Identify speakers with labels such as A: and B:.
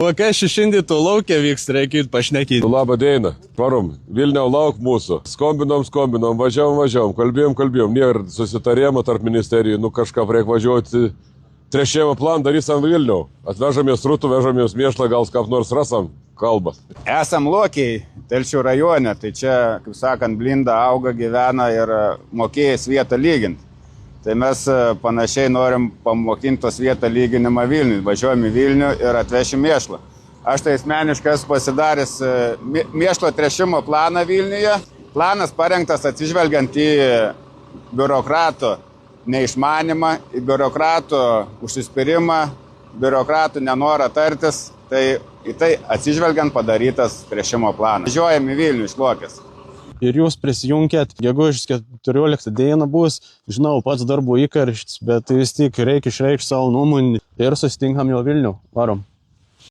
A: Kokia šiandien tu laukia vyks, reikia pašnekyti.
B: Labą dieną, parom, Vilniau lauk mūsų. Skombinom, važiavom, kalbėjom. Nėra susitarimo tarp ministerijų, kažką reikia važiuoti. Trešėjimo planą darysim Vilniau. Atvežamės rūtų, vežamės mėšlą, gal kaip nors rasam kalbas.
C: Esam Lokiai, Telšių rajone, tai čia, kaip sakant, blinda auga, gyvena ir mokėjęs vietą lyginti. Tai mes panašiai norim pamokinti tos vietą lyginimą Vilniui. Važiuojam į Vilnių ir atvešim mėšlą. Aš tai asmeniškai esu pasidaręs mėšlo trešimo planą Vilniuje. Planas parengtas atsižvelgiant į biurokratų neišmanimą, į biurokratų užsispyrimą, biurokratų nenorą tartis. Tai į tai atsižvelgiant padarytas trešimo planas. Važiuojam į Vilnių iš Lokės.
A: Ir jūs prisijungėt, gegužės 14 dieną bus, žinau, pats darbo įkarštis, bet vis tik reikia išreikšti savo nuomonį ir susitinkam jau Vilnių. Varom.